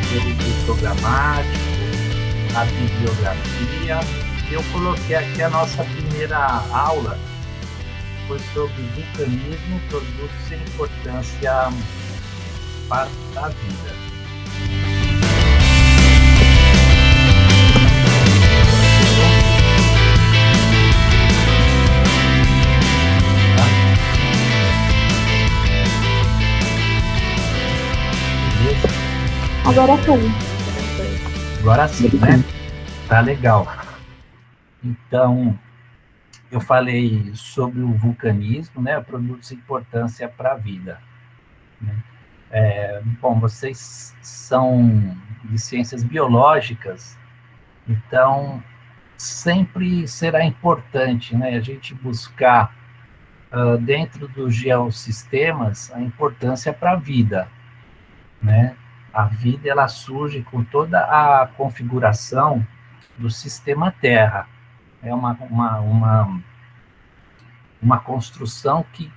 conteúdo programático, a bibliografia. Eu coloquei aqui a nossa primeira aula, foi sobre vulcanismo, produtos e importância para a vida. Agora sim. Agora sim, né? Tá legal. Então, eu falei sobre o vulcanismo, né? Produtos e importância para a vida. Bom, vocês são de ciências biológicas, então sempre será importante, né? A gente buscar dentro dos geossistemas a importância para a vida, né? A vida ela surge com toda a configuração do sistema Terra. É uma construção que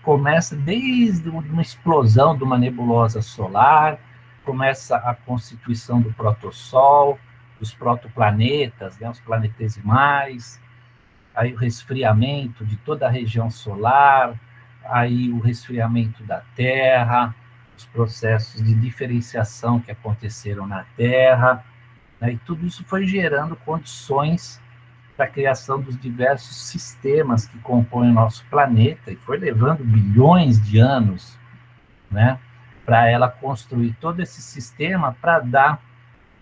começa desde uma explosão de uma nebulosa solar, começa a constituição do protossol, dos protoplanetas, né, os planetesimais, aí o resfriamento de toda a região solar, aí o resfriamento da Terra, os processos de diferenciação que aconteceram na Terra, né, e tudo isso foi gerando condições para a criação dos diversos sistemas que compõem o nosso planeta, e foi levando bilhões de anos, né, para ela construir todo esse sistema para dar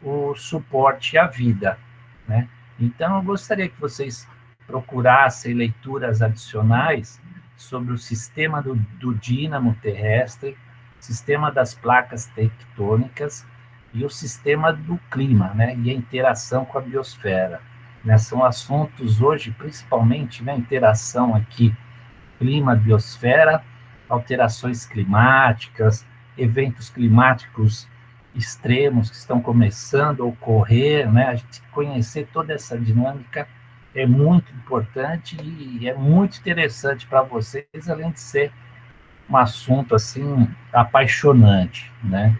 o suporte à vida, né? Então, eu gostaria que vocês procurassem leituras adicionais sobre o sistema do dínamo terrestre, sistema das placas tectônicas e o sistema do clima, né, e a interação com a biosfera. Né, são assuntos hoje, principalmente, né, interação aqui, clima, biosfera, alterações climáticas, eventos climáticos extremos que estão começando a ocorrer, né, a gente conhecer toda essa dinâmica é muito importante e é muito interessante para vocês, além de ser um assunto, assim, apaixonante, né.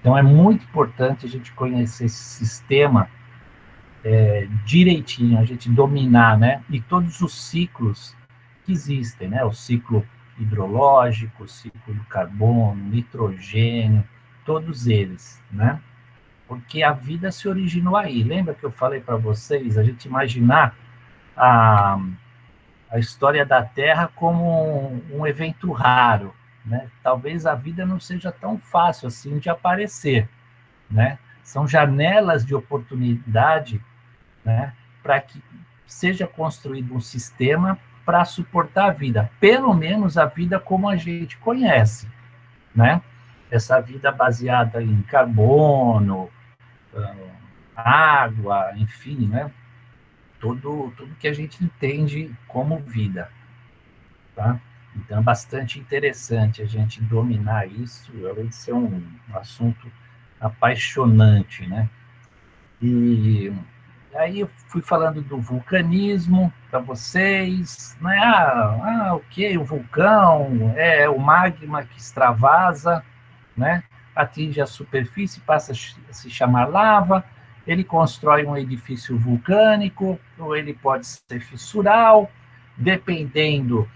Então, é muito importante a gente conhecer esse sistema direitinho, a gente dominar, né? E todos os ciclos que existem, né? O ciclo hidrológico, o ciclo do carbono, nitrogênio, todos eles, né? Porque a vida se originou aí. Lembra que eu falei para vocês, a gente imaginar a história da Terra como um evento raro, né? Talvez a vida não seja tão fácil assim de aparecer, né? São janelas de oportunidade, né, para que seja construído um sistema para suportar a vida, pelo menos a vida como a gente conhece, né? Essa vida baseada em carbono, água, enfim, né? Tudo que a gente entende como vida, tá? Então é bastante interessante a gente dominar isso, além de ser um assunto apaixonante, né? E aí eu fui falando do vulcanismo para vocês, né? Ok, o vulcão é o magma que extravasa, né? Atinge a superfície, passa a se chamar lava, ele constrói um edifício vulcânico, ou ele pode ser fissural, dependendo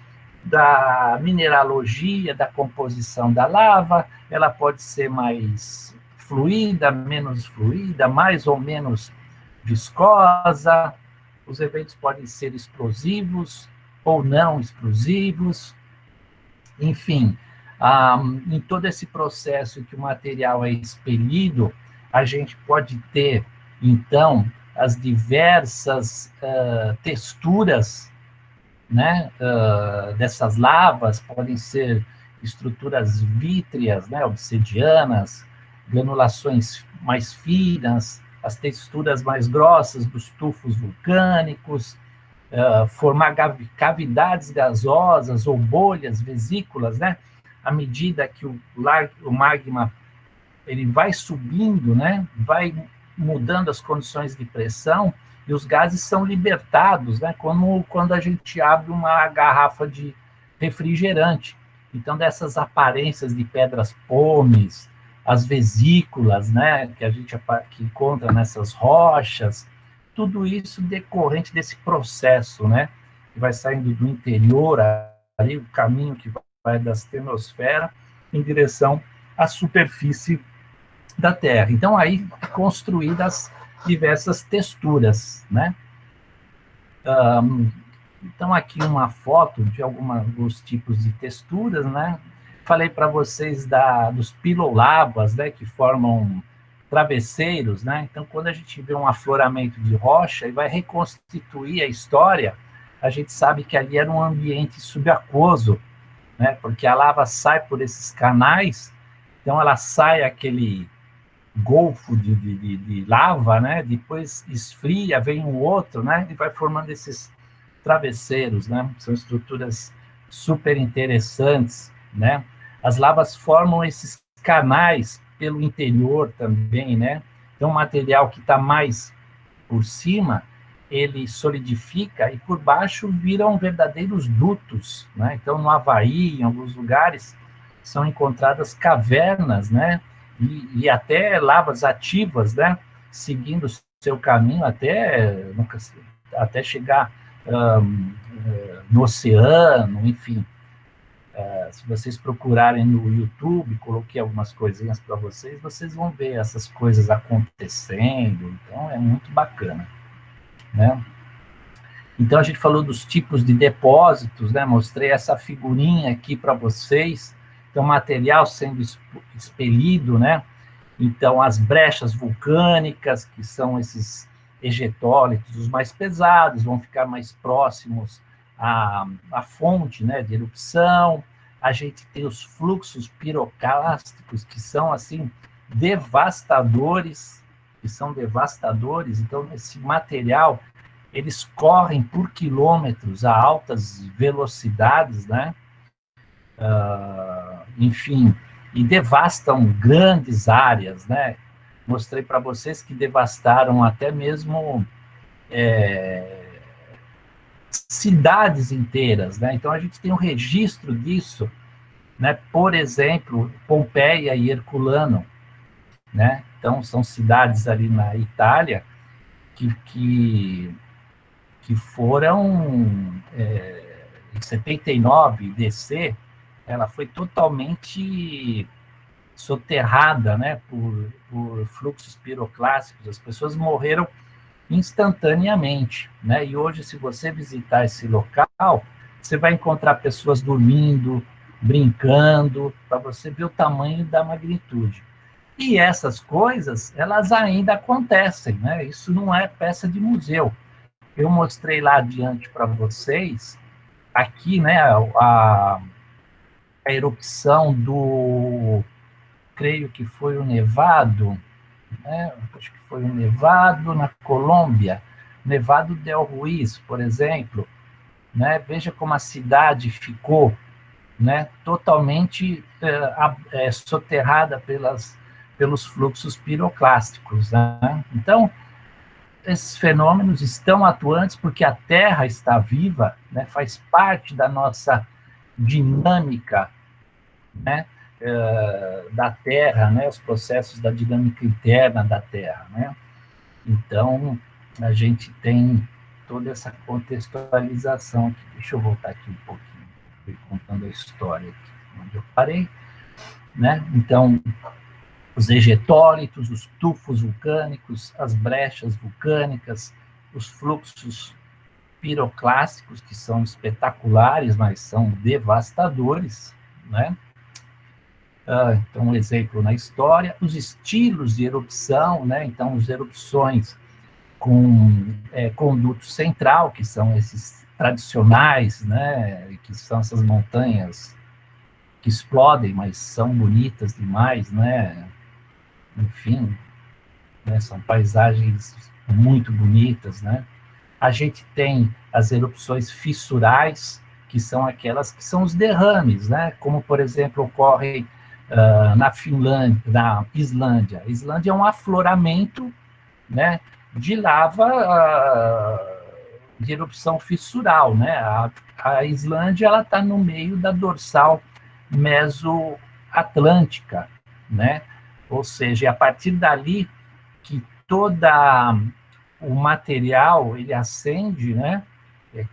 da mineralogia, da composição da lava, ela pode ser mais fluida, menos fluida, mais ou menos viscosa, os eventos podem ser explosivos ou não explosivos, enfim, em todo esse processo que o material é expelido, a gente pode ter, então, as diversas texturas, né, dessas lavas, podem ser estruturas vítreas, né, obsidianas, granulações mais finas, as texturas mais grossas dos tufos vulcânicos, formar cavidades gasosas ou bolhas, vesículas, né? À medida que o magma ele vai subindo, né? Vai mudando as condições de pressão e os gases são libertados, né? Como quando a gente abre uma garrafa de refrigerante. Então, dessas aparências de pedras pomes, as vesículas, né, que a gente que encontra nessas rochas, tudo isso decorrente desse processo, né, que vai saindo do interior, ali o caminho que vai da astenosfera em direção à superfície da Terra. Então, aí, construídas diversas texturas, né? Então, aqui uma foto de alguns tipos de texturas, né? Falei para vocês dos pilolabas, né? Que formam travesseiros, né? Então, quando a gente vê um afloramento de rocha e vai reconstituir a história, a gente sabe que ali era um ambiente subaquoso, né? Porque a lava sai por esses canais, então ela sai aquele golfo de lava, né? Depois esfria, vem um outro, né? E vai formando esses travesseiros, né? São estruturas super interessantes, né? As lavas formam esses canais pelo interior também, né? Então, o material que está mais por cima, ele solidifica e por baixo viram verdadeiros dutos, né? Então, no Havaí, em alguns lugares, são encontradas cavernas, né? E até lavas ativas, né? Seguindo o seu caminho até chegar no oceano, enfim. Se vocês procurarem no YouTube, coloquei algumas coisinhas para vocês, vocês vão ver essas coisas acontecendo, então é muito bacana, né? Então, a gente falou dos tipos de depósitos, né? Mostrei essa figurinha aqui para vocês, então, material sendo expelido, né? Então, as brechas vulcânicas, que são esses ejetólitos, os mais pesados, vão ficar mais próximos à fonte, né, de erupção. A gente tem os fluxos piroclásticos, que são, assim, devastadores, Então, esse material, eles correm por quilômetros a altas velocidades, né? Enfim, e devastam grandes áreas, né? Mostrei para vocês que devastaram até mesmo cidades inteiras, né? Então, a gente tem um registro disso, né? Por exemplo, Pompeia e Herculano, né? Então, são cidades ali na Itália que foram, em 79, DC, ela foi totalmente soterrada, né, por fluxos piroclásticos, as pessoas morreram instantaneamente, né, e hoje, se você visitar esse local, você vai encontrar pessoas dormindo, brincando, para você ver o tamanho da magnitude. E essas coisas, elas ainda acontecem, né, isso não é peça de museu. Eu mostrei lá adiante para vocês, aqui, né, a erupção creio que foi o Nevado, né, acho que foi o Nevado na Colômbia, Nevado del Ruiz, por exemplo, né, veja como a cidade ficou, né, totalmente soterrada pelos fluxos piroclásticos, né? Então, esses fenômenos estão atuantes porque a Terra está viva, né, faz parte da nossa dinâmica, né, da Terra, né, os processos da dinâmica interna da Terra, né? Então, a gente tem toda essa contextualização aqui. Deixa eu voltar aqui um pouquinho, contando a história aqui, onde eu parei, né? Então, os ejetólitos, os tufos vulcânicos, as brechas vulcânicas, os fluxos piroclásticos, que são espetaculares, mas são devastadores, né? Então, um exemplo na história, os estilos de erupção, né? Então, as erupções com conduto central, que são esses tradicionais, né? Que são essas montanhas que explodem, mas são bonitas demais, né? Enfim, né? São paisagens muito bonitas, né? A gente tem as erupções fissurais, que são aquelas que são os derrames, né? Como, por exemplo, ocorre na Finlândia, na Islândia. A Islândia é um afloramento, né, de lava de erupção fissural, né? A Islândia, ela está no meio da dorsal mesoatlântica, né? ou seja, é a partir dali que todo o material ele ascende, né?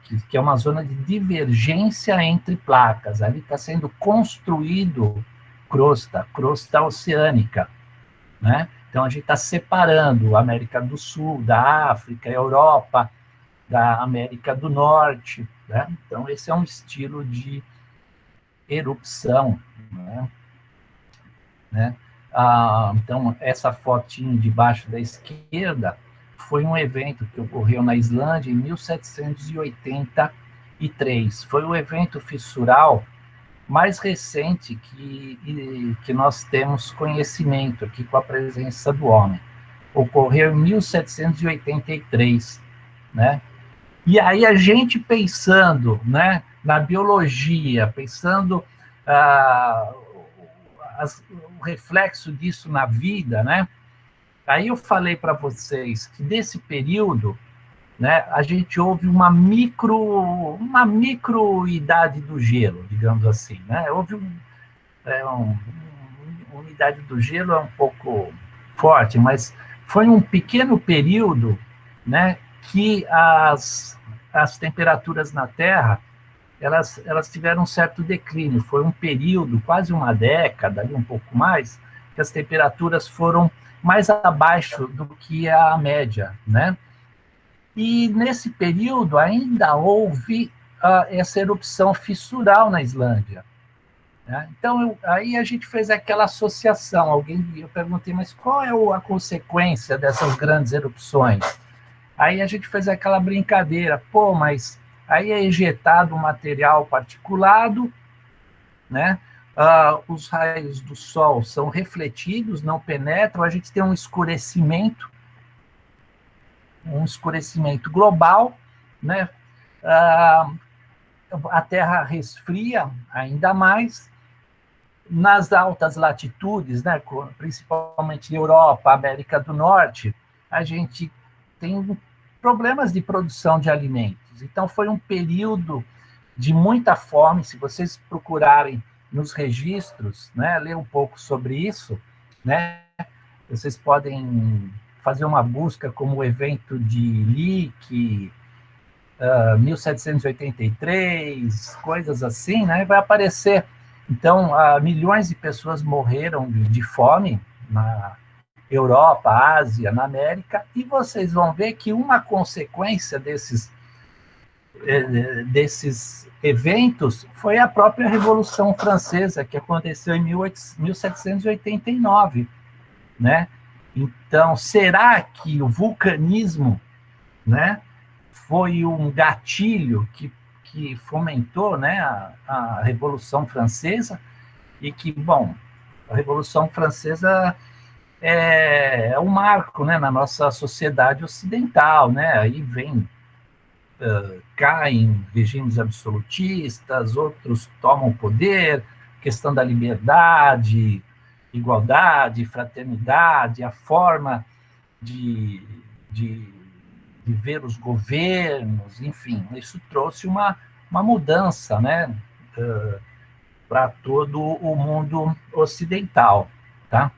Que é uma zona de divergência entre placas. Ali está sendo construído crosta oceânica, né? Então, a gente está separando a América do Sul, da África, a Europa, da América do Norte, né? Então, esse é um estilo de erupção, né? Então, essa fotinho de baixo da esquerda foi um evento que ocorreu na Islândia em 1783. Foi o evento fissural mais recente que nós temos conhecimento aqui com a presença do homem. Ocorreu em 1783, né? E aí a gente pensando, né, na biologia, pensando o reflexo disso na vida, né? Aí eu falei para vocês que nesse período, né, a gente houve uma microidade do gelo, digamos assim, né? Houve uma idade do gelo é um pouco forte, mas foi um pequeno período, né, que as temperaturas na Terra elas tiveram um certo declínio. Foi um período, quase uma década, ali um pouco mais, que as temperaturas foram mais abaixo do que a média, né? E nesse período ainda houve essa erupção fissural na Islândia, né? Então, aí a gente fez aquela associação. Eu perguntei, mas qual é a consequência dessas grandes erupções? Aí a gente fez aquela brincadeira, pô, mas aí é ejetado material particulado, né? Os raios do Sol são refletidos, não penetram, a gente tem um escurecimento global, né? A Terra resfria ainda mais. Nas altas latitudes, né, principalmente Europa, América do Norte, a gente tem problemas de produção de alimentos. Então, foi um período de muita fome. Se vocês procurarem nos registros, né, ler um pouco sobre isso, né, vocês podem fazer uma busca como o evento de Leake, 1783, coisas assim, né, vai aparecer. Então, milhões de pessoas morreram de fome na Europa, Ásia, na América, e vocês vão ver que uma consequência desses eventos foi a própria Revolução Francesa, que aconteceu em 1789, né? Então, será que o vulcanismo, né, foi um gatilho que fomentou, né, a Revolução Francesa? E que, bom, a Revolução Francesa é um marco, né, na nossa sociedade ocidental, né? Aí caem regimes absolutistas, outros tomam poder, questão da liberdade, igualdade, fraternidade, a forma de ver os governos, enfim, isso trouxe uma mudança, né, para todo o mundo ocidental, tá?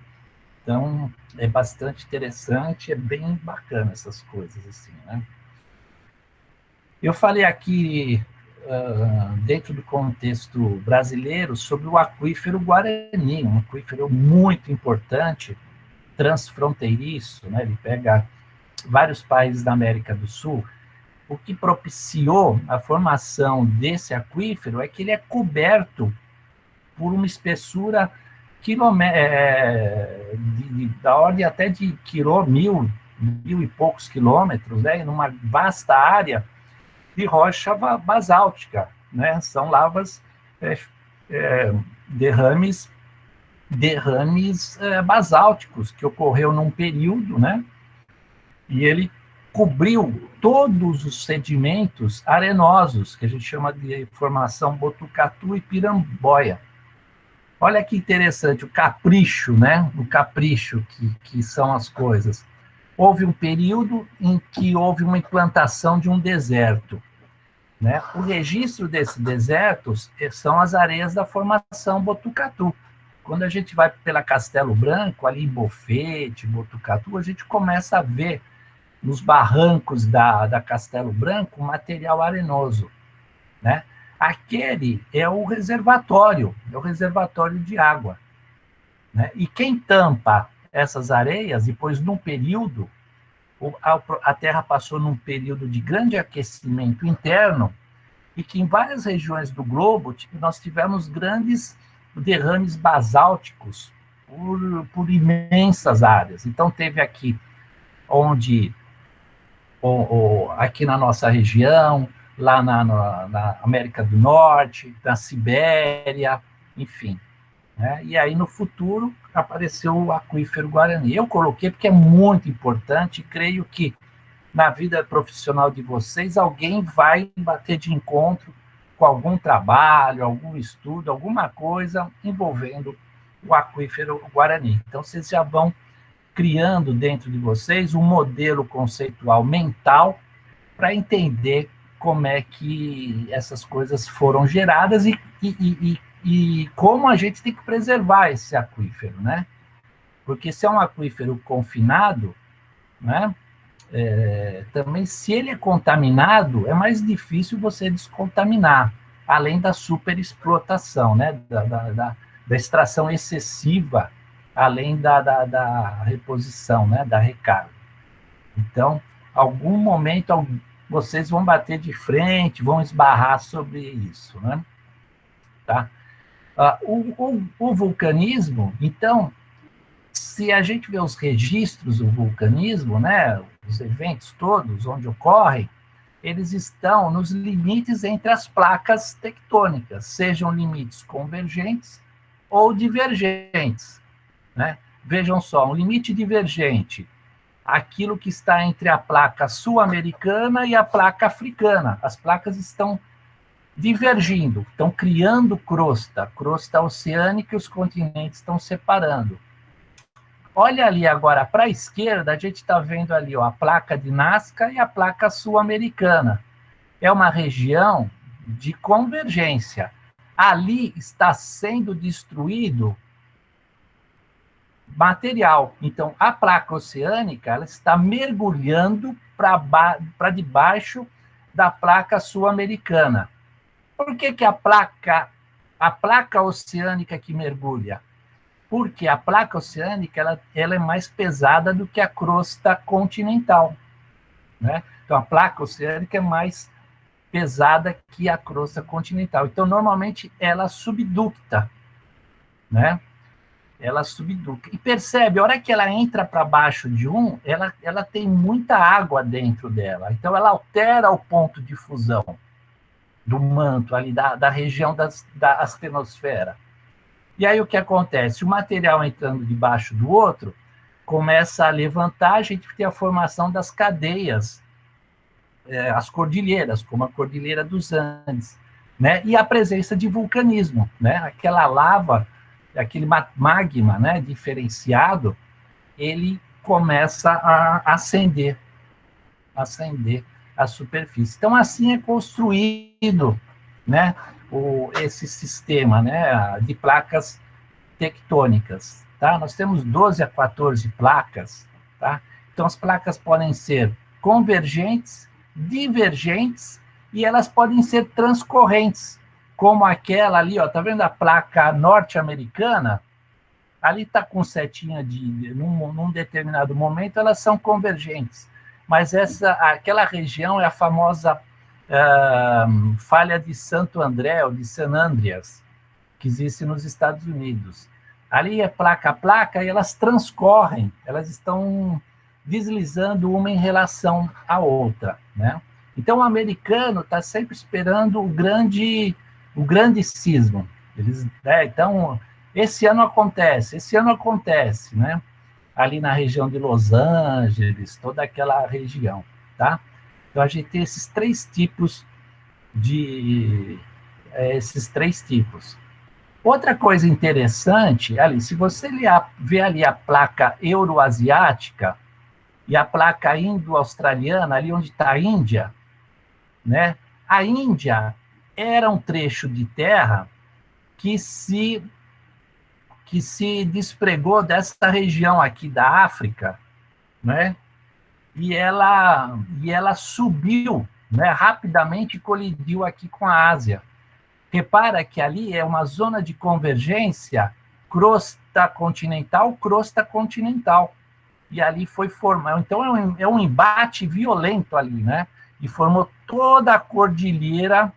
Então, é bastante interessante, é bem bacana essas coisas, assim, né? Eu falei aqui, dentro do contexto brasileiro, sobre o aquífero Guarani, um aquífero muito importante, transfronteiriço, né? Ele pega vários países da América do Sul. O que propiciou a formação desse aquífero é que ele é coberto por uma espessura da ordem até de mil e poucos quilômetros, né? Numa vasta área de rocha basáltica, né? São lavas, derrames basálticos que ocorreu num período, né? E ele cobriu todos os sedimentos arenosos, que a gente chama de formação Botucatu e Piramboia. Olha que interessante, o capricho, né? O capricho que são as coisas. Houve um período em que houve uma implantação de um deserto, né? O registro desses desertos são as areias da formação Botucatu. Quando a gente vai pela Castelo Branco, ali em Bofete, Botucatu, a gente começa a ver nos barrancos da Castelo Branco material arenoso, né? Aquele é o reservatório de água, né? E quem tampa essas areias, depois, num período, a Terra passou num período de grande aquecimento interno, e que em várias regiões do globo nós tivemos grandes derrames basálticos por imensas áreas. Então, teve aqui, aqui na nossa região, lá na América do Norte, na Sibéria, enfim. Né? E aí, no futuro, apareceu o aquífero Guarani. Eu coloquei porque é muito importante, e creio que na vida profissional de vocês, alguém vai bater de encontro com algum trabalho, algum estudo, alguma coisa envolvendo o aquífero Guarani. Então, vocês já vão criando dentro de vocês um modelo conceitual mental para entender como é que essas coisas foram geradas e como a gente tem que preservar esse aquífero, né? Porque se é um aquífero confinado, né? Também, se ele é contaminado, é mais difícil você descontaminar, além da superexplotação, né? Da extração excessiva, além da reposição, né? Da recarga. Então, algum momento, vocês vão bater de frente, vão esbarrar sobre isso, né? Tá? O vulcanismo, então, se a gente vê os registros do vulcanismo, né, os eventos todos onde ocorrem, eles estão nos limites entre as placas tectônicas, sejam limites convergentes ou divergentes, né? Vejam só, um limite divergente, aquilo que está entre a placa sul-americana e a placa africana. As placas estão divergindo, estão criando crosta oceânica, e os continentes estão separando. Olha ali agora para a esquerda, a gente está vendo ali, ó, a placa de Nazca e a placa sul-americana. É uma região de convergência. Ali está sendo destruído material. Então, a placa oceânica, ela está mergulhando para debaixo da placa sul-americana. Por que a placa oceânica que mergulha? Porque a placa oceânica ela é mais pesada do que a crosta continental, né? Então, a placa oceânica é mais pesada que a crosta continental. Então, normalmente, ela subducta, né? Ela subducta. E percebe, a hora que ela entra para baixo de ela tem muita água dentro dela. Então, ela altera o ponto de fusão do manto, ali da região da astenosfera. E aí o que acontece? O material entrando debaixo do outro começa a levantar, a gente tem a formação das cadeias, as cordilheiras, como a Cordilheira dos Andes, né? E a presença de vulcanismo, né? Aquela lava, aquele magma, né, diferenciado, ele começa a ascender a superfície. Então, assim é construído, né, esse sistema, né, de placas tectônicas, tá? Nós temos 12 a 14 placas, tá? Então, as placas podem ser convergentes, divergentes, e elas podem ser transcorrentes, como aquela ali, ó, tá vendo a placa norte-americana? Ali está com setinha num determinado momento, elas são convergentes. Mas aquela região é a famosa falha de Santo André, ou de San Andreas, que existe nos Estados Unidos. Ali é placa a placa e elas transcorrem, elas estão deslizando uma em relação à outra, né? Então, o americano está sempre esperando o grande sismo. Então, esse ano acontece, né? Ali na região de Los Angeles, toda aquela região, tá? Então, a gente tem esses três tipos. Outra coisa interessante, ali, se você ver ali a placa euroasiática e a placa indo-australiana, ali onde está a Índia, né? A Índia era um trecho de terra que que se despregou dessa região aqui da África, né? E ela subiu, né, rapidamente, e colidiu aqui com a Ásia. Repara que ali é uma zona de convergência crosta continental. E ali foi formado. Então, é um embate violento ali, né? E formou toda a cordilheira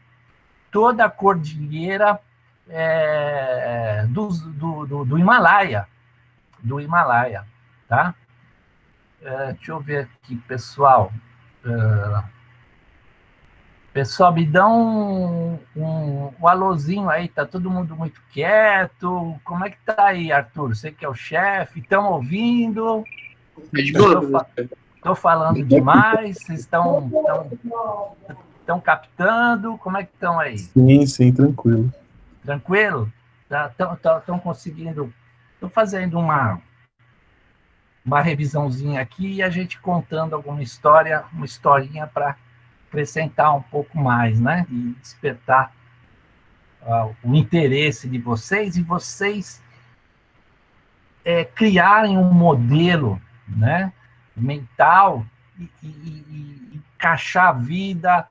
do Himalaia. Do Himalaia, tá? Deixa eu ver aqui, pessoal. Pessoal, me dá um alôzinho aí, tá todo mundo muito quieto. Como é que tá aí, Arthur? Você que é o chefe, estão ouvindo? Estou falando demais, vocês estão captando? Como é que estão aí? Sim, tranquilo. Tranquilo? Estão conseguindo... Estou fazendo uma revisãozinha aqui e a gente contando alguma história, uma historinha para acrescentar um pouco mais, né? E despertar o interesse de vocês e vocês criarem um modelo, né, mental e encaixar a vida,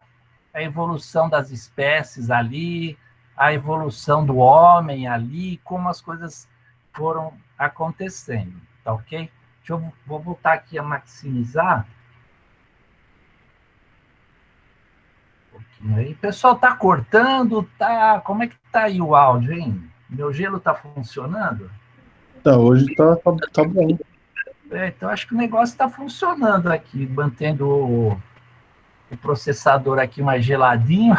a evolução das espécies ali, a evolução do homem ali, como as coisas foram acontecendo, tá ok? Vou voltar aqui a maximizar. Um pouquinho aí. O pessoal tá cortando, tá? Como é que tá aí o áudio, hein? Meu gelo tá funcionando? Tá, hoje tá bom. Então acho que o negócio está funcionando aqui, mantendo o processador aqui mais geladinho.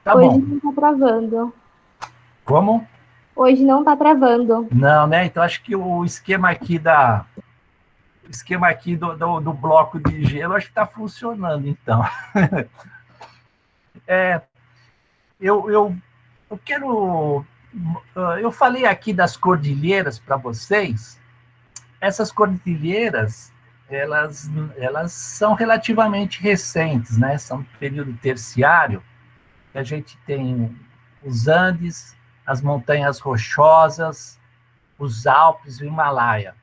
Tá Hoje bom. não tá travando. Como? Hoje não tá travando. Não, né? Então acho que o esquema aqui do bloco de gelo acho que está funcionando, então. Eu quero... Eu falei aqui das cordilheiras para vocês. Essas cordilheiras, elas são relativamente recentes, né? São do período terciário. A gente tem os Andes, as montanhas rochosas, os Alpes e o Himalaia.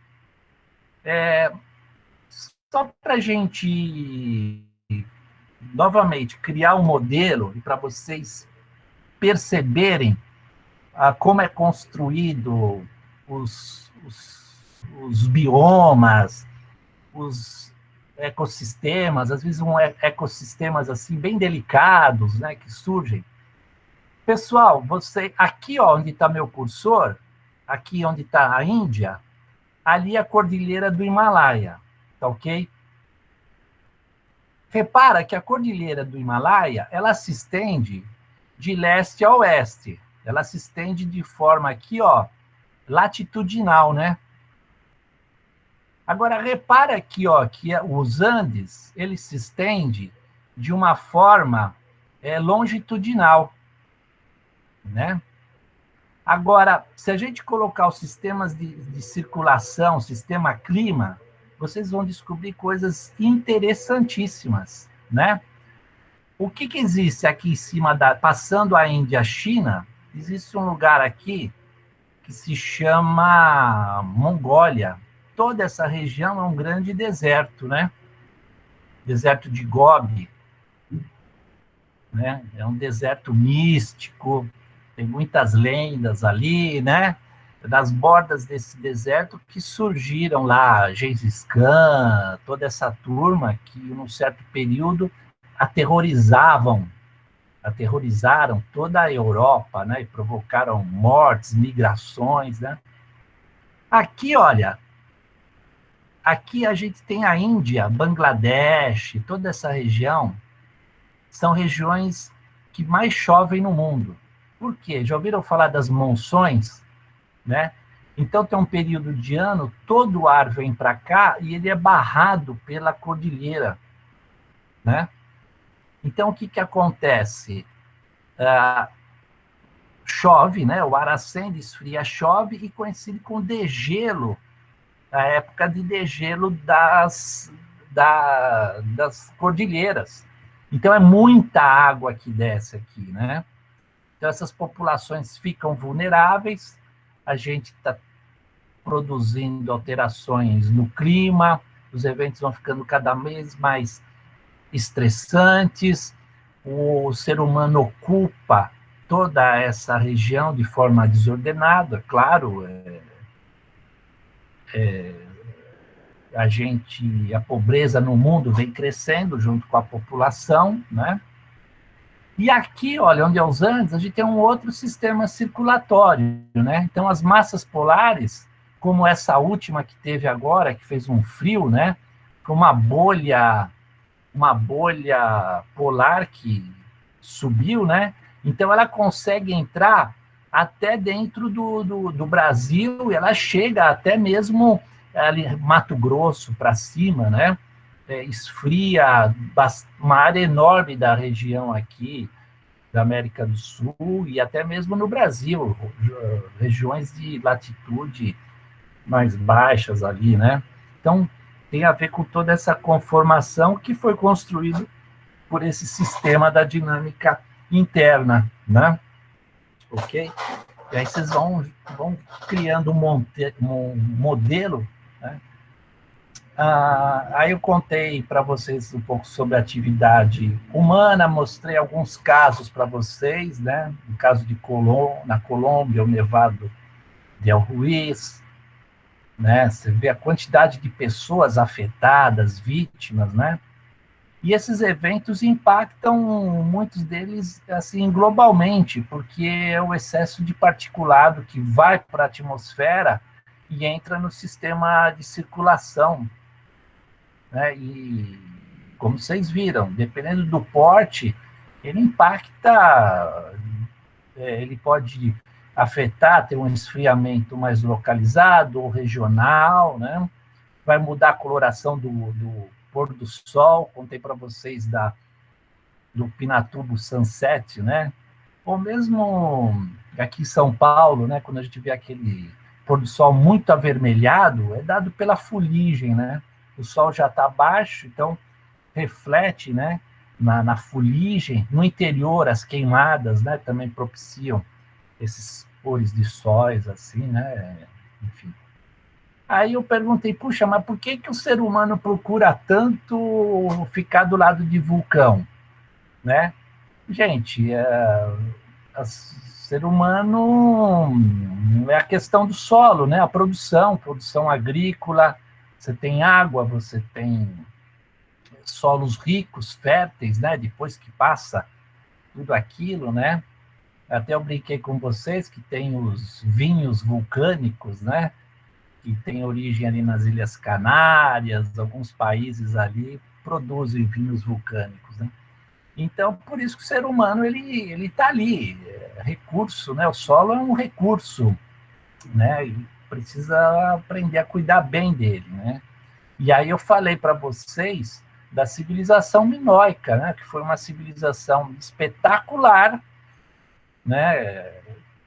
Só para a gente, novamente, criar um modelo e para vocês perceberem como é construído os biomas, os ecossistemas, às vezes ecossistemas assim bem delicados, né, que surgem. Pessoal, aqui, ó, onde está meu cursor, aqui onde está a Índia, ali é a cordilheira do Himalaia, tá ok? Repara que a cordilheira do Himalaia, ela se estende de leste a oeste. Ela se estende de forma aqui, ó, latitudinal, né? Agora, repara aqui, ó, que os Andes, ele se estende de uma forma longitudinal, né? Agora, se a gente colocar os sistemas de circulação, sistema clima, vocês vão descobrir coisas interessantíssimas, né? O que existe aqui em cima, passando a Índia e a China, existe um lugar aqui que se chama Mongólia. Toda essa região é um grande deserto, né? Deserto de Gobi, né? É um deserto místico, tem muitas lendas ali, né? Das bordas desse deserto que surgiram lá Gengis Khan, toda essa turma que, num certo período, aterrorizaram toda a Europa, né? E provocaram mortes, migrações, né? Aqui, olha, aqui a gente tem a Índia, Bangladesh, toda essa região, são regiões que mais chovem no mundo. Por quê? Já ouviram falar das monções, né? Então tem um período de ano, todo o ar vem para cá e ele é barrado pela cordilheira, né? Então o que acontece? Chove, né? O ar acende, esfria, chove, e coincide com degelo, a época de degelo das cordilheiras. Então é muita água que desce aqui, né? Então essas populações ficam vulneráveis, a gente está produzindo alterações no clima, os eventos vão ficando cada vez mais estressantes, o ser humano ocupa toda essa região de forma desordenada, claro, a pobreza no mundo vem crescendo junto com a população, né? E aqui, olha, onde é os Andes, a gente tem um outro sistema circulatório, né? Então, as massas polares, como essa última que teve agora, que fez um frio, né? Com uma bolha polar que subiu, né? Então, ela consegue entrar até dentro do Brasil, e ela chega até mesmo ali, Mato Grosso para cima, né? Esfria uma área enorme da região aqui, da América do Sul, e até mesmo no Brasil, regiões de latitude mais baixas ali, né? Então, tem a ver com toda essa conformação que foi construída por esse sistema da dinâmica interna, né? Ok? E aí vocês vão criando um modelo, né? Aí eu contei para vocês um pouco sobre a atividade humana, mostrei alguns casos para vocês, né? No caso na Colômbia, o Nevado de El Ruiz, né? Você vê a quantidade de pessoas afetadas, vítimas, né? E esses eventos impactam, muitos deles, assim, globalmente, porque é o excesso de particulado que vai para a atmosfera e entra no sistema de circulação, né? E, como vocês viram, dependendo do porte, ele impacta, ele pode afetar, ter um esfriamento mais localizado ou regional, né? Vai mudar a coloração do pôr do sol, contei para vocês do Pinatubo Sunset, né? Ou mesmo aqui em São Paulo, né? Quando a gente vê aquele pôr do sol muito avermelhado, é dado pela fuligem, né? O sol já está baixo, então reflete, né? Na fuligem, no interior, as queimadas, né? Também propiciam esses pôres de sóis, assim, né? Enfim. Aí eu perguntei, puxa, mas por que o ser humano procura tanto ficar do lado de vulcão, né? Gente, o ser humano é a questão do solo, né? A produção agrícola, você tem água, você tem solos ricos, férteis, né? Depois que passa tudo aquilo, né? Até eu brinquei com vocês que tem os vinhos vulcânicos, né? Que tem origem ali nas Ilhas Canárias, alguns países ali produzem vinhos vulcânicos, né? Então, por isso que o ser humano ele está ali, recurso, né? O solo é um recurso, né? E precisa aprender a cuidar bem dele, né? E aí eu falei para vocês da civilização minoica, né? Que foi uma civilização espetacular, né?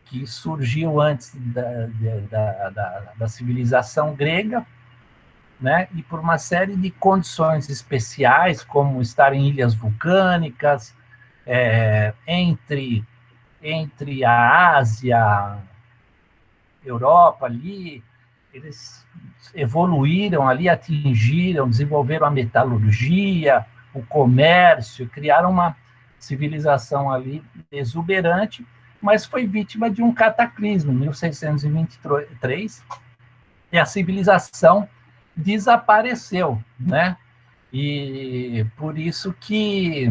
Que surgiu antes da civilização grega, né? E por uma série de condições especiais, como estar em ilhas vulcânicas, entre a Ásia, Europa ali, eles evoluíram ali, atingiram, desenvolveram a metalurgia, o comércio, criaram uma civilização ali exuberante, mas foi vítima de um cataclismo, em 1623, e a civilização desapareceu, né? E por isso que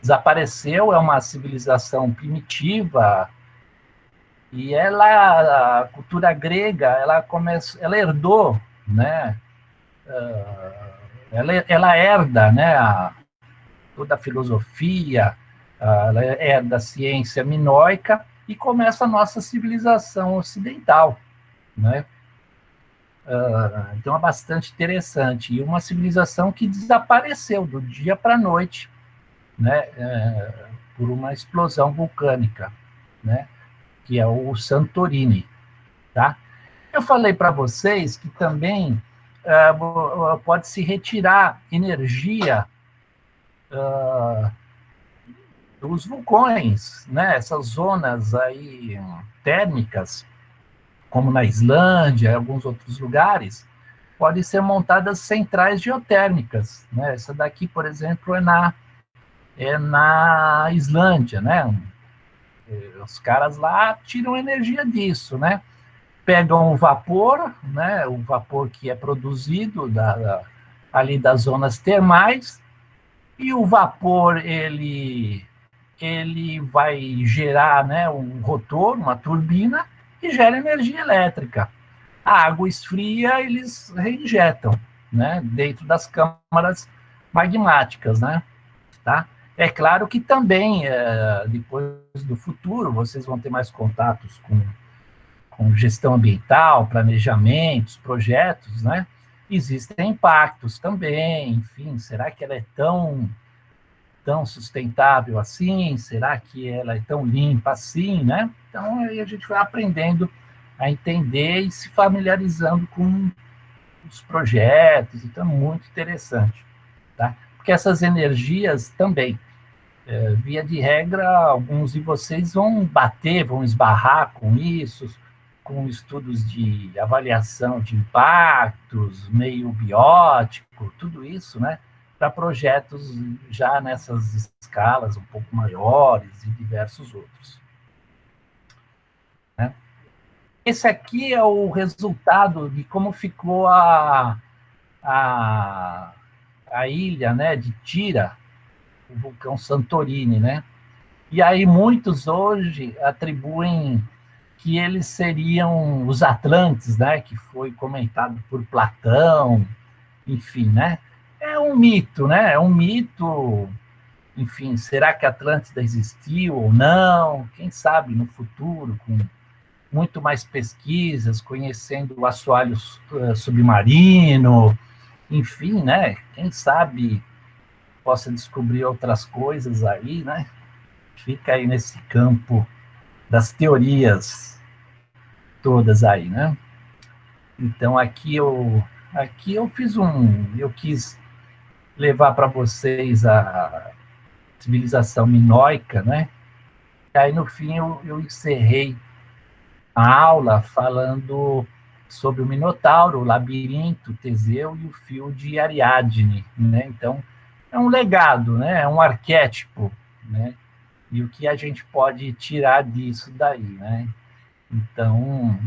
desapareceu, é uma civilização primitiva, e a cultura grega, ela herdou, né? Ela herda, né? Toda a filosofia, ela herda a ciência minoica e começa a nossa civilização ocidental, né? Então é bastante interessante. E uma civilização que desapareceu do dia para a noite, né? Por uma explosão vulcânica, né? Que é o Santorini, tá? Eu falei para vocês que também pode se retirar energia dos vulcões, né? Essas zonas aí térmicas, como na Islândia e alguns outros lugares, podem ser montadas centrais geotérmicas, né? Essa daqui, por exemplo, é na Islândia, né? Os caras lá tiram energia disso, né? Pegam o vapor, né? O vapor que é produzido ali das zonas termais, e o vapor ele vai gerar, né, um rotor, uma turbina, e gera energia elétrica. A água esfria, eles reinjetam, né, dentro das câmaras magmáticas, né, tá? É claro que também, depois do futuro, vocês vão ter mais contatos com gestão ambiental, planejamentos, projetos, né? Existem impactos também, enfim, será que ela é tão sustentável assim? Será que ela é tão limpa assim, né? Então, aí a gente vai aprendendo a entender e se familiarizando com os projetos, então é muito interessante, tá? Porque essas energias também, via de regra, alguns de vocês vão bater, vão esbarrar com isso, com estudos de avaliação de impactos, meio biótico, tudo isso, né? Para projetos já nessas escalas um pouco maiores e diversos outros, né? Esse aqui é o resultado de como ficou a, a ilha, né, de Tira, o vulcão Santorini, né? E aí muitos hoje atribuem que eles seriam os Atlantes, né, que foi comentado por Platão, enfim, né? É um mito, né? É um mito. Enfim, será que a Atlântida existiu ou não? Quem sabe no futuro, com muito mais pesquisas, conhecendo o assoalho submarino, enfim, né? Quem sabe possa descobrir outras coisas aí, né? Fica aí nesse campo das teorias todas aí, né? Então aqui eu quis levar para vocês a civilização minoica, né? E aí no fim eu encerrei a aula falando sobre o Minotauro, o labirinto, Teseu e o fio de Ariadne, né? Então é um legado, né? É um arquétipo, né? E o que a gente pode tirar disso daí, né? Então,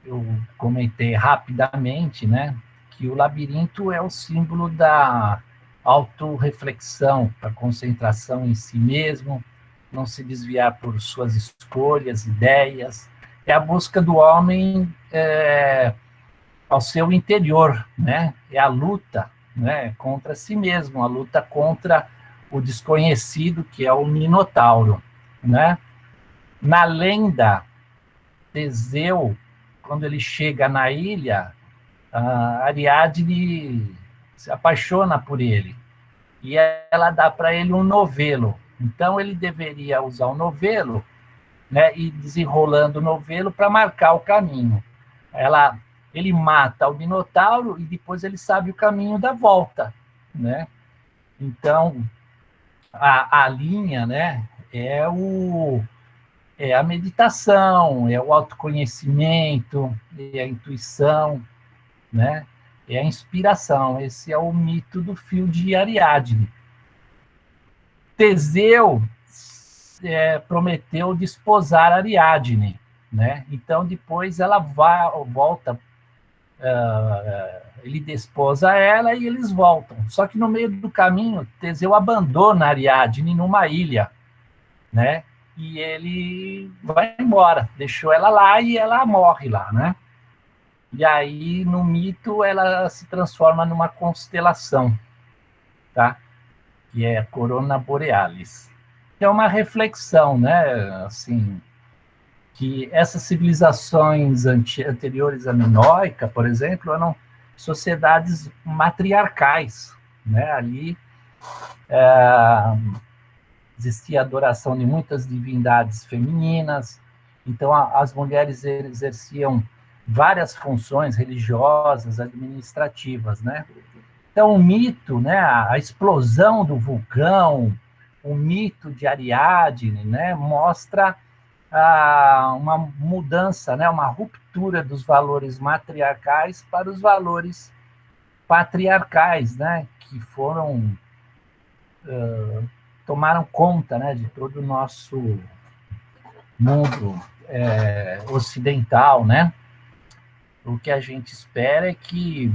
eu comentei rapidamente, né, que o labirinto é o símbolo da autorreflexão, da concentração em si mesmo, não se desviar por suas escolhas, ideias, é a busca do homem ao seu interior, né? É a luta, né, contra si mesmo, a luta contra o desconhecido, que é o Minotauro, né? Na lenda, Teseu, quando ele chega na ilha, a Ariadne se apaixona por ele e ela dá para ele um novelo. Então ele deveria usar o novelo, né, e desenrolando o novelo para marcar o caminho. Ele mata o Minotauro e depois ele sabe o caminho da volta, né? Então a linha, né, é a meditação, é o autoconhecimento, é a intuição, né? É a inspiração. Esse é o mito do fio de Ariadne. Teseu prometeu desposar Ariadne, né? Então depois ela volta, ele desposa ela e eles voltam. Só que no meio do caminho, Teseu abandona Ariadne numa ilha, né? E ele vai embora, deixou ela lá e ela morre lá, né? E aí, no mito, ela se transforma numa constelação, tá? Que é a Corona Borealis. É uma reflexão, né? Assim, que essas civilizações anteriores à minoica, por exemplo, eram sociedades matriarcais, né? Ali existia a adoração de muitas divindades femininas, então as mulheres exerciam várias funções religiosas, administrativas, né? Então o mito, né, a explosão do vulcão, o mito de Ariadne, né, mostra uma mudança, né, uma ruptura dos valores matriarcais para os valores patriarcais, né, que foram tomaram conta, né, de todo o nosso mundo ocidental, né? O que a gente espera é que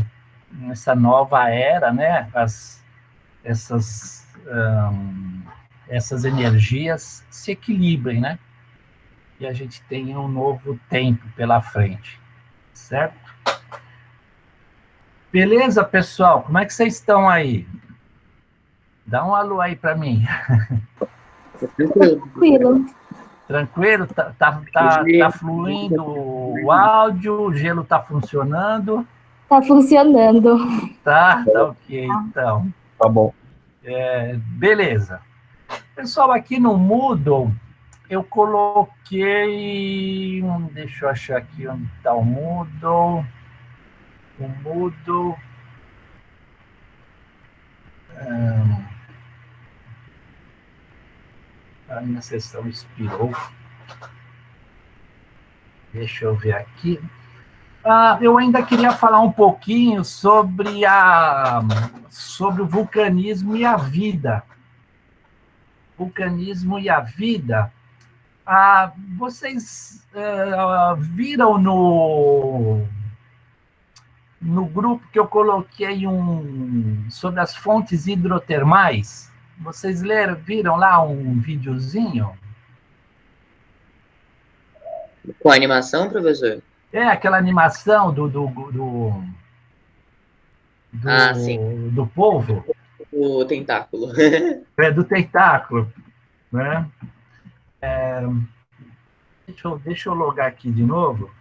nessa nova era, né, essas energias se equilibrem, né? E a gente tenha um novo tempo pela frente, certo? Beleza, pessoal? Como é que vocês estão aí? Dá um alô aí para mim. Tranquilo. Tranquilo? Tá fluindo o áudio, o gelo tá funcionando? Tá funcionando. Tá ok, então. Tá bom. Beleza. Pessoal, aqui no Moodle, eu coloquei... Deixa eu achar aqui onde está o Moodle. O Moodle... A minha sessão expirou. Deixa eu ver aqui. Eu ainda queria falar um pouquinho sobre o vulcanismo e a vida. Vulcanismo e a vida. Vocês viram no grupo que eu coloquei sobre as fontes hidrotermais? Vocês viram lá um videozinho? Com a animação, professor? Aquela animação Sim. do polvo. O tentáculo. Do tentáculo, né? Deixa eu logar aqui de novo.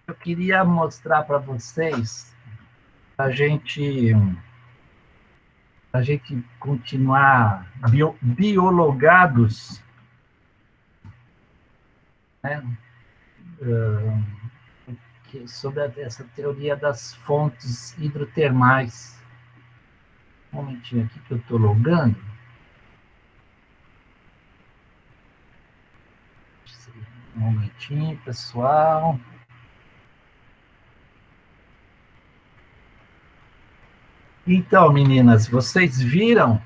Eu queria mostrar para vocês, a gente continuar biologados, né? Sobre essa teoria das fontes hidrotermais. Um momentinho aqui que eu estou logando. Um momentinho, pessoal. Então, meninas, vocês viram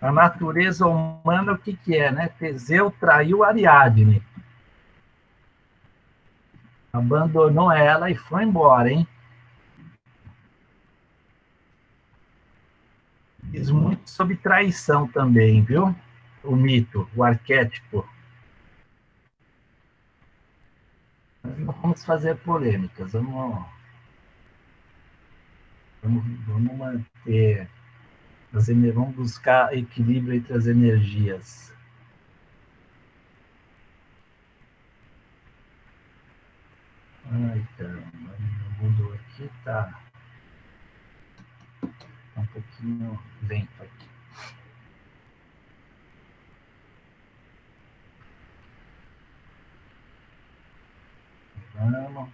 a natureza humana, o que é, né? Teseu traiu Ariadne. Abandonou ela e foi embora, hein? Diz muito sobre traição também, viu? O mito, o arquétipo. Mas não vamos fazer polêmicas, vamos manter, vamos buscar equilíbrio entre as energias. Ai, caramba, o mundo aqui tá um pouquinho lento aqui. Vamos.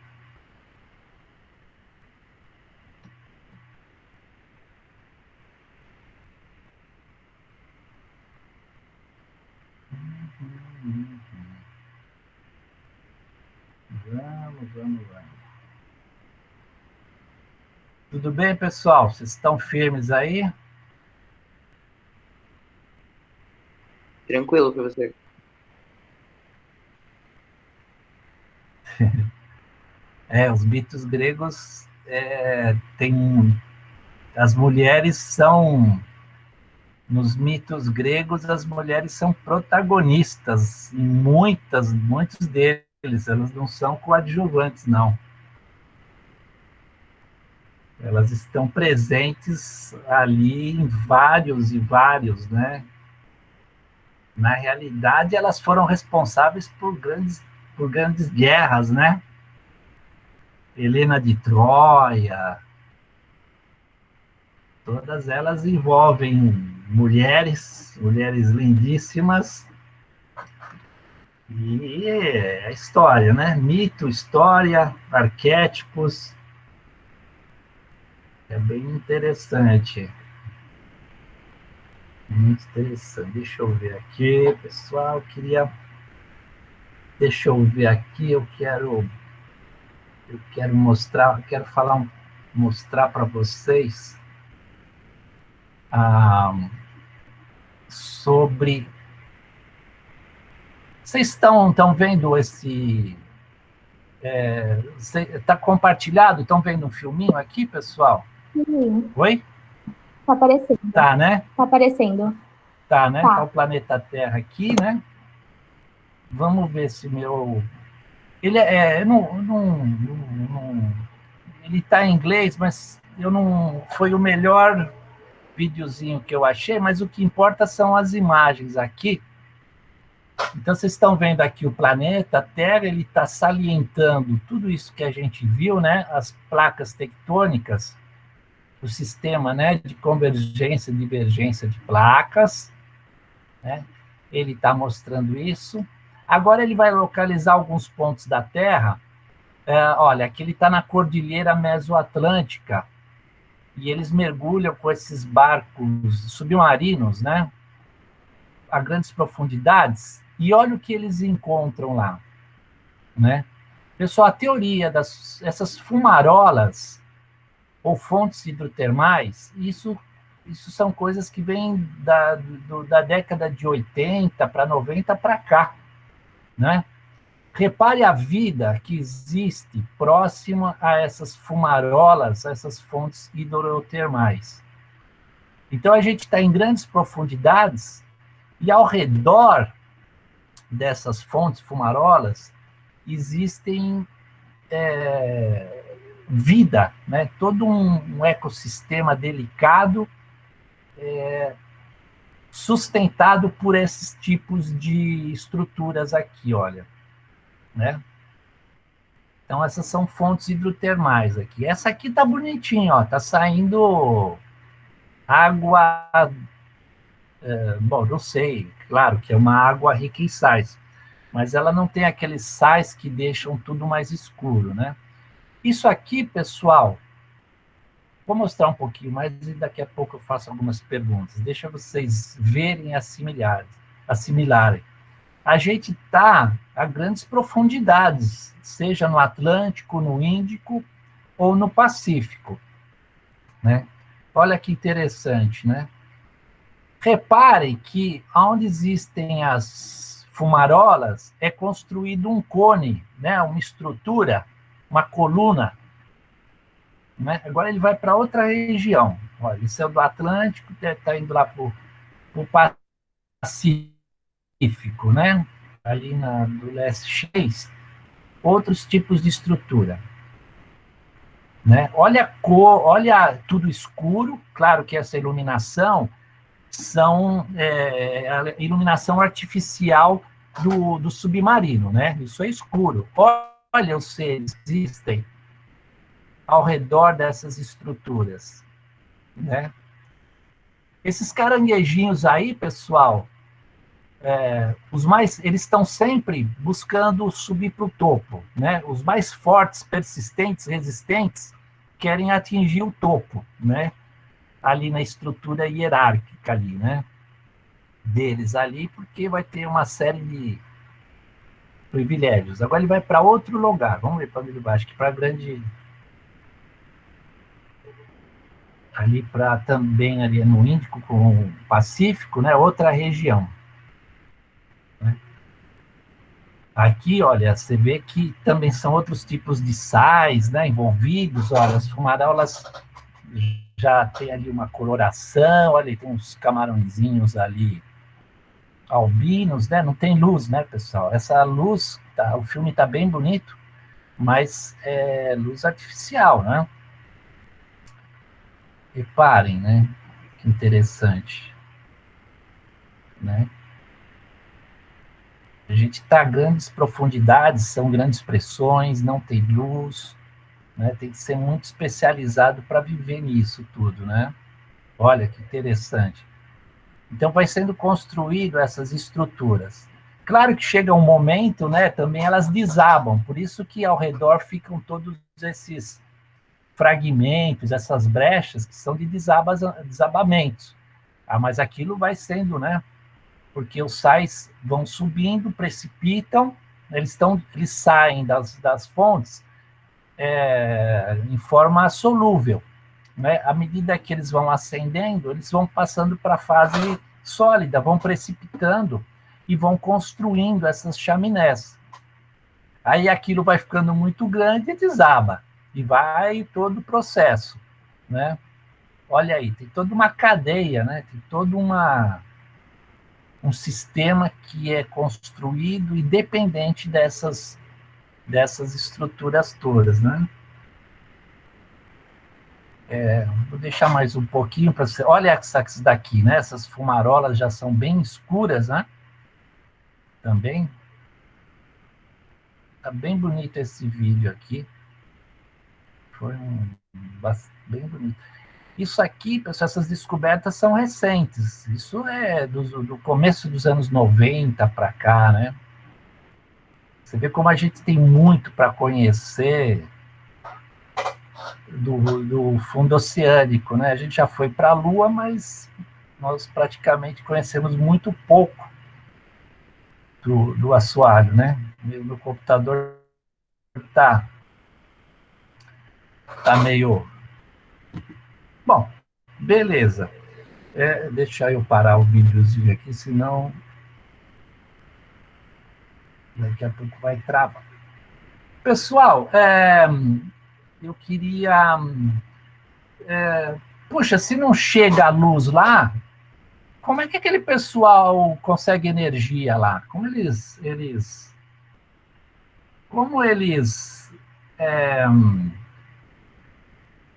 Vamos. Tudo bem, pessoal? Vocês estão firmes aí? Tranquilo, professor. Os mitos gregos as mulheres são... Nos mitos gregos, as mulheres são protagonistas em muitos deles. Elas não são coadjuvantes, não. Elas estão presentes ali em vários e vários, né? Na realidade, elas foram responsáveis por grandes guerras, né? Helena de Troia, todas elas envolvem mulheres lindíssimas, e a história, né? Mito, história, arquétipos, é bem interessante. Muito interessante. Deixa eu ver aqui, pessoal. Deixa eu ver aqui. Eu quero mostrar. Mostrar para vocês sobre. Vocês estão vendo esse. Está compartilhado? Estão vendo um filminho aqui, pessoal? Sim, Oi? tá aparecendo. Tá, né? Tá aparecendo. Tá, né? Tá. Tá o planeta Terra aqui, né? Vamos ver se meu. Ele ele tá em inglês, mas eu não. Foi o melhor videozinho que eu achei, mas o que importa são as imagens aqui. Então, vocês estão vendo aqui o planeta, a Terra, ele está salientando tudo isso que a gente viu, né? As placas tectônicas, o sistema, né, de convergência e divergência de placas, né? Ele está mostrando isso. Agora ele vai localizar alguns pontos da Terra. Olha, aqui ele está na Cordilheira Mesoatlântica, e eles mergulham com esses barcos submarinos, né, a grandes profundidades, e olha o que eles encontram lá, né? Pessoal, a teoria essas fumarolas ou fontes hidrotermais, isso são coisas que vêm da década de 80 para 90 para cá, né? Repare a vida que existe próxima a essas fumarolas, a essas fontes hidrotermais. Então, a gente está em grandes profundidades e ao redor dessas fontes fumarolas existem vida, né? Todo um ecossistema delicado sustentado por esses tipos de estruturas aqui, olha, né? Então, essas são fontes hidrotermais aqui. Essa aqui tá bonitinha, ó, tá saindo água, bom, não sei, claro que é uma água rica em sais, mas ela não tem aqueles sais que deixam tudo mais escuro, né? Isso aqui, pessoal, vou mostrar um pouquinho mais e daqui a pouco eu faço algumas perguntas. Deixa vocês verem e assimilarem. A gente está a grandes profundidades, seja no Atlântico, no Índico ou no Pacífico, né? Olha que interessante, né? Reparem que onde existem as fumarolas é construído um cone, né? Uma estrutura, uma coluna, né? Agora ele vai para outra região. Olha, isso é do Atlântico, está indo lá para o Pacífico, né? Ali do leste X, outros tipos de estrutura, né? Olha a cor, olha tudo escuro. Claro que essa iluminação a iluminação artificial do submarino, né? Isso é escuro. Olha os seres que existem ao redor dessas estruturas, né? Esses caranguejinhos aí, pessoal, eles estão sempre buscando subir para o topo, né? Os mais fortes, persistentes, resistentes, querem atingir o topo, né? Ali na estrutura hierárquica ali, né? Deles ali, porque vai ter uma série de privilégios. Agora ele vai para outro lugar. Vamos ver para onde ele vai. Acho que para grande... Ali para também ali no Índico com o Pacífico, né? Outra região. Né? Aqui, olha, você vê que também são outros tipos de sais, né? Envolvidos. Olha, as fumarolas já tem ali uma coloração. Olha, tem uns camarõezinhos ali albinos, né? Não tem luz, né, pessoal? Essa luz, o filme está bem bonito, mas é luz artificial, né? Reparem, né? Que interessante, né? A gente está a grandes profundidades, são grandes pressões, não tem luz, né? Tem que ser muito especializado para viver nisso tudo, né? Olha que interessante. Então, vai sendo construído essas estruturas. Claro que chega um momento, né, também elas desabam, por isso que ao redor ficam todos esses fragmentos, essas brechas que são de desabamentos. Mas aquilo vai sendo, né? Porque os sais vão subindo, precipitam, eles saem das fontes em forma solúvel, né? À medida que eles vão ascendendo, eles vão passando para a fase sólida, vão precipitando e vão construindo essas chaminés. Aí aquilo vai ficando muito grande e desaba, e vai todo o processo, né? Olha aí, tem toda uma cadeia, né? Tem todo um sistema que é construído e dependente dessas estruturas todas, né? Vou deixar mais um pouquinho para você. Olha essas daqui, né? Essas fumarolas já são bem escuras, né? Também. Tá bem bonito esse vídeo aqui. Foi bem bonito. Isso aqui, pessoal, essas descobertas são recentes. Isso é do começo dos anos 90 para cá, né? Você vê como a gente tem muito para conhecer do fundo oceânico, né? A gente já foi para a Lua, mas nós praticamente conhecemos muito pouco do assoalho, né? Meu computador tá meio... Bom, beleza. Deixa eu parar o videozinho aqui, senão daqui a pouco vai travar. Pessoal, eu queria... puxa, se não chega a luz lá, como é que aquele pessoal consegue energia lá? Como eles é,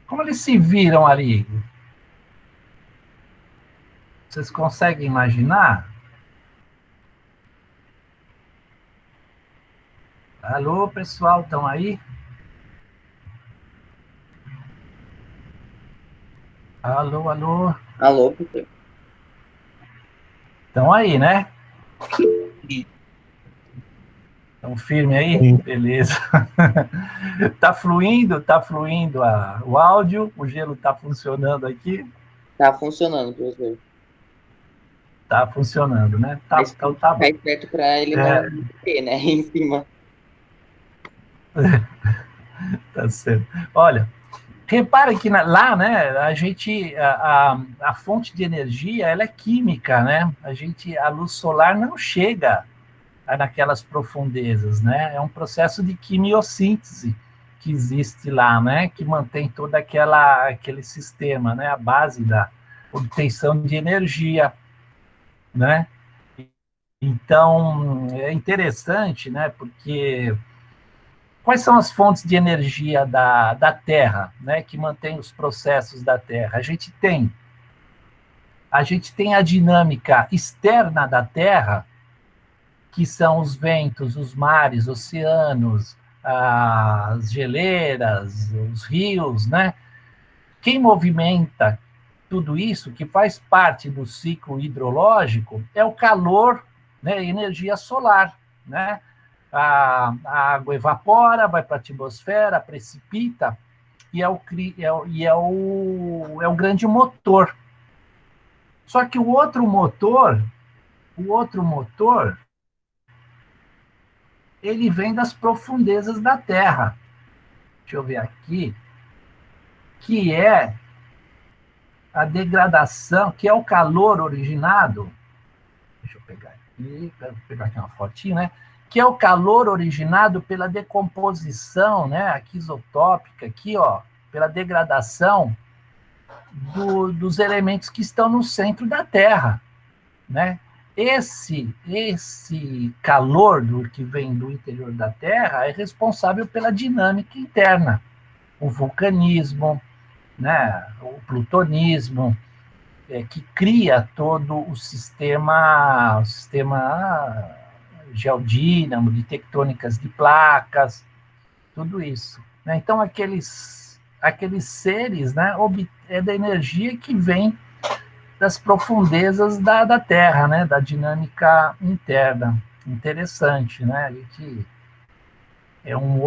como eles se viram ali? Vocês conseguem imaginar? Alô, pessoal, estão aí? Alô, alô. Alô, Peter. Estão aí, né? Estão firme aí? Sim. Beleza. Tá fluindo o áudio, o gelo tá funcionando aqui? Tá funcionando, professor. Tá funcionando, né? Mas Então tem que tá bom. ficar esperto para ele não ter, né, em cima. Tá certo. Olha, repara que lá, né, a fonte de energia, ela é química, né? A luz solar não chega naquelas profundezas, né? É um processo de quimiossíntese que existe lá, né? Que mantém todo aquele sistema, né? A base da obtenção de energia, né? Então, é interessante, né? Porque quais são as fontes de energia da Terra, né? Que mantém os processos da Terra? A gente tem a dinâmica externa da Terra, que são os ventos, os mares, oceanos, as geleiras, os rios, né? Quem movimenta tudo isso, que faz parte do ciclo hidrológico, é o calor, né? A energia solar, né? A água evapora, vai para a atmosfera, precipita, e é o grande motor. Só que o outro motor, ele vem das profundezas da Terra. Deixa eu ver aqui, que é a degradação, que é o calor originado. Deixa eu pegar aqui uma fotinha, né? Que é o calor originado pela decomposição, né? Aqui isotópica, aqui, ó, pela degradação dos elementos que estão no centro da Terra, né? Esse calor que vem do interior da Terra é responsável pela dinâmica interna, o vulcanismo, né, o plutonismo, que cria todo o sistema geodínamo, de tectônicas de placas, tudo isso, né? Então, aqueles seres, né, é da energia que vem das profundezas da Terra, né, da dinâmica interna. Interessante, né? A gente é uma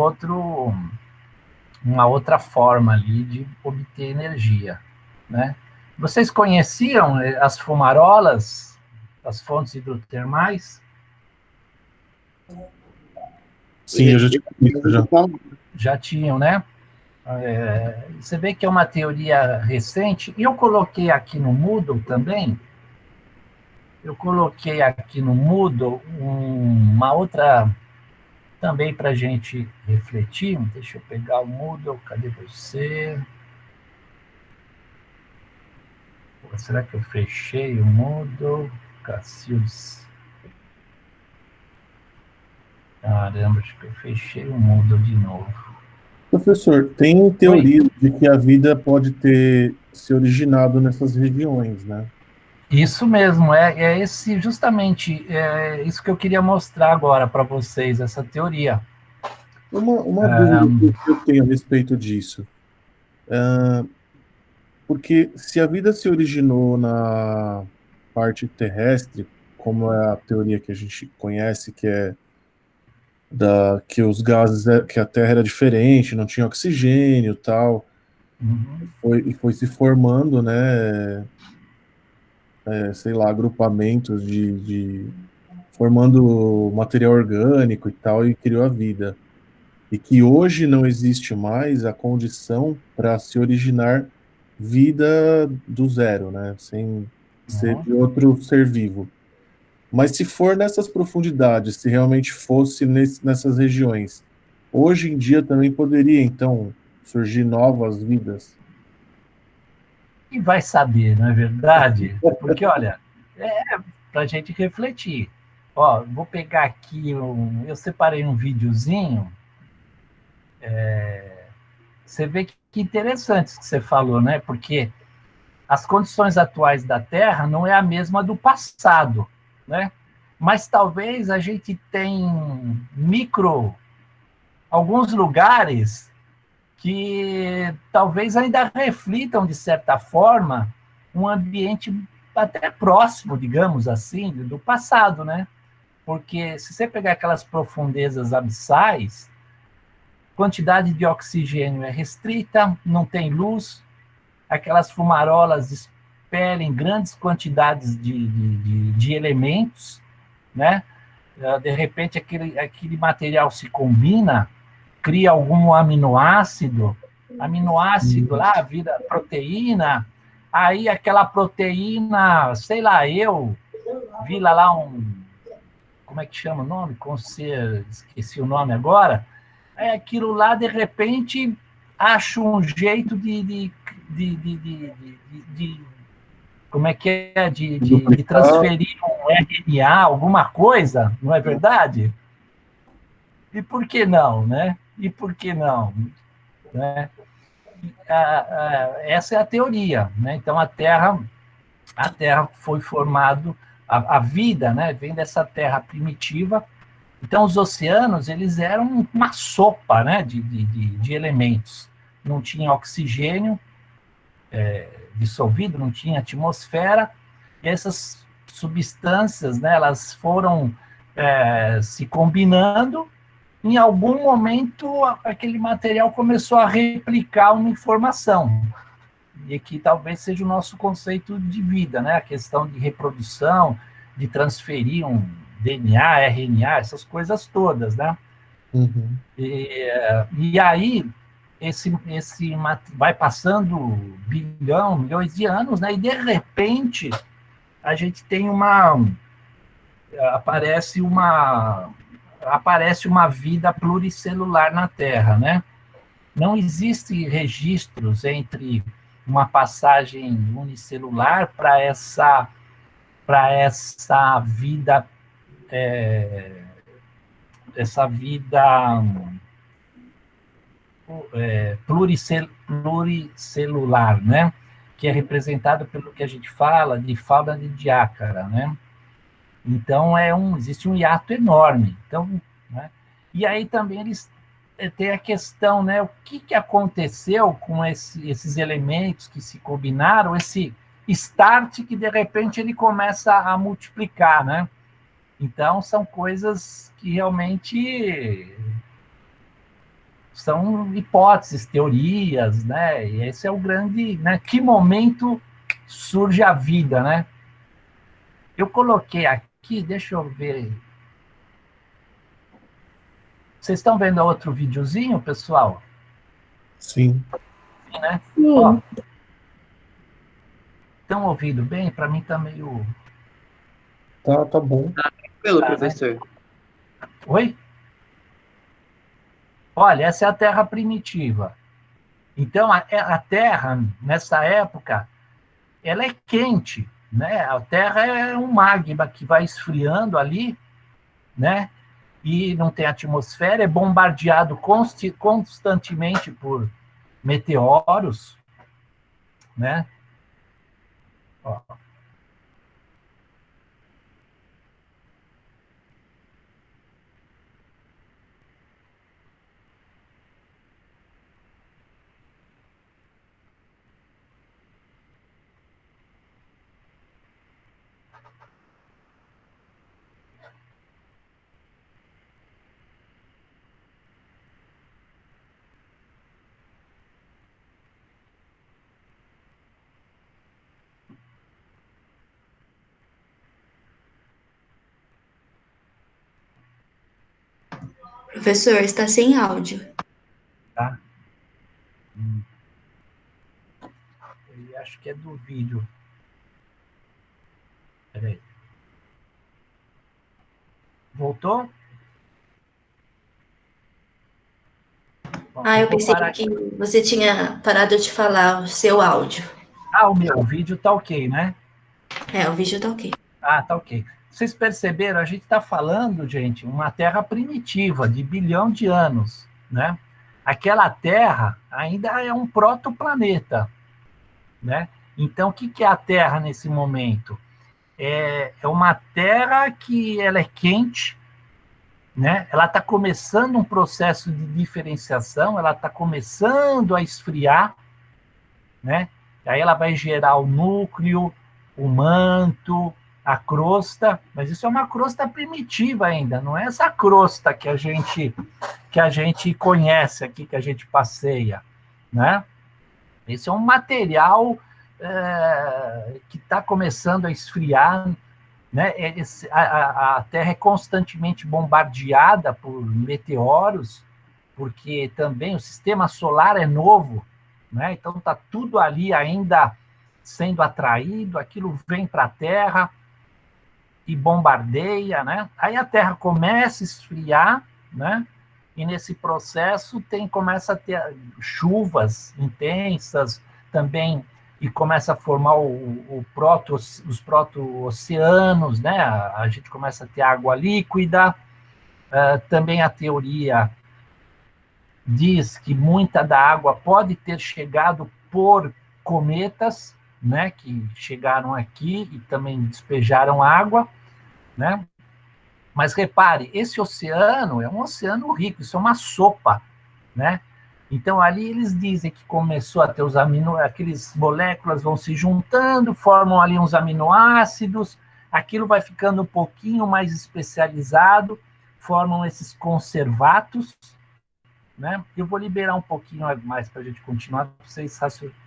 outra forma ali de obter energia, né? Vocês conheciam as fumarolas, as fontes hidrotermais? Sim, eu já tinha visto já. Já tinham, né? Você vê que é uma teoria recente, e eu coloquei aqui no Moodle também, uma outra também para a gente refletir. Deixa eu pegar o Moodle, cadê você? Será que eu fechei o Moodle? Cacildes. Caramba, acho que eu fechei o Moodle de novo. Professor, tem teoria de que a vida pode ter se originado nessas regiões, né? Isso mesmo, justamente isso que eu queria mostrar agora para vocês, essa teoria. Uma dúvida que eu tenho a respeito disso. Porque se a vida se originou na parte terrestre, como é a teoria que a gente conhece, que é que os gases, que a Terra era diferente, não tinha oxigênio, tal, e foi se formando, né, sei lá, agrupamentos formando material orgânico e tal, e criou a vida. E que hoje não existe mais a condição para se originar vida do zero, né? Sem ser de outro ser vivo. Mas se for nessas profundidades, se realmente fosse nessas regiões, hoje em dia também poderia, então, surgir novas vidas? E vai saber, não é verdade? Porque, olha, para a gente refletir. Ó, vou pegar aqui, eu separei um videozinho. Você vê que interessante isso que você falou, né? Porque as condições atuais da Terra não é a mesma do passado, né? Mas talvez a gente tenha alguns lugares que talvez ainda reflitam, de certa forma, um ambiente até próximo, digamos assim, do passado, né? Porque se você pegar aquelas profundezas abissais, quantidade de oxigênio é restrita, não tem luz, aquelas fumarolas expelem grandes quantidades de elementos, né? De repente, aquele material se combina, cria algum aminoácido lá vira proteína, aí aquela proteína, sei lá, eu vi lá como é que chama o nome? Esqueci o nome agora. Aquilo lá, de repente, acho um jeito de como é que é? De transferir um RNA, alguma coisa, não é verdade? E por que não, né? E por que não? Né? Essa é a teoria, né? Então a Terra foi formado, a vida, né? Vem dessa Terra primitiva. Então os oceanos eles eram uma sopa, né? De elementos. Não tinha oxigênio dissolvido, não tinha atmosfera. E essas substâncias, né? Elas foram se combinando. Em algum momento, aquele material começou a replicar uma informação. E aqui talvez seja o nosso conceito de vida, né? A questão de reprodução, de transferir um DNA, RNA, essas coisas todas, né? Uhum. E aí, esse vai passando milhões de anos, né? E de repente, a gente tem aparece uma vida pluricelular na Terra, né? Não existe registros entre uma passagem unicelular para essa vida pluricelular, né? Que é representada pelo que a gente fala de fauna de diácara, né? Então existe um hiato enorme. Então, né? E aí também eles têm a questão, né? O que aconteceu com esses elementos que se combinaram, esse start que de repente ele começa a multiplicar, né? Então são coisas que realmente são hipóteses, teorias, né? E esse é o grande, né? Que momento surge a vida, né? Eu coloquei aqui, deixa eu ver. Vocês estão vendo outro videozinho, pessoal? Sim. Sim, né? Sim. Ó, estão ouvindo bem? Para mim tá meio... Tá bom. Pelo Tá, né? professor. Oi? Olha, essa é a Terra primitiva. Então, a Terra, nessa época, ela é quente, né? A Terra é um magma que vai esfriando ali, né? E não tem atmosfera, é bombardeado constantemente por meteoros, né? Ó. Professor, está sem áudio. Tá? Eu acho que é do vídeo. Peraí. Voltou? Bom, Eu vou pensei parar que aqui. você tinha parado de falar o seu áudio. O meu vídeo tá ok, né? O vídeo tá ok. Tá ok. Vocês perceberam? A gente está falando, gente, uma Terra primitiva, de bilhão de anos, né? Aquela Terra ainda é um protoplaneta, né? Então, o que é a Terra nesse momento? É uma Terra que ela é quente, né? Ela está começando um processo de diferenciação, ela está começando a esfriar, né? Aí ela vai gerar o núcleo, o manto, a crosta, mas isso é uma crosta primitiva ainda, não é essa crosta que a gente conhece aqui, que a gente passeia, né? Esse é um material que está começando a esfriar, né? A Terra é constantemente bombardeada por meteoros, porque também o sistema solar é novo, né? Então está tudo ali ainda sendo atraído, aquilo vem para a Terra e bombardeia, né? Aí a Terra começa a esfriar, né? E nesse processo começa a ter chuvas intensas também, e começa a formar os proto-oceanos, né? A gente começa a ter água líquida. Também a teoria diz que muita da água pode ter chegado por cometas, né? Que chegaram aqui e também despejaram água, né? Mas repare, esse oceano é um oceano rico, isso é uma sopa, né? Então ali eles dizem que começou a ter aqueles moléculas vão se juntando, formam ali uns aminoácidos, aquilo vai ficando um pouquinho mais especializado, formam esses conservatos, né? Eu vou liberar um pouquinho mais para a gente continuar, para vocês raciocinarem.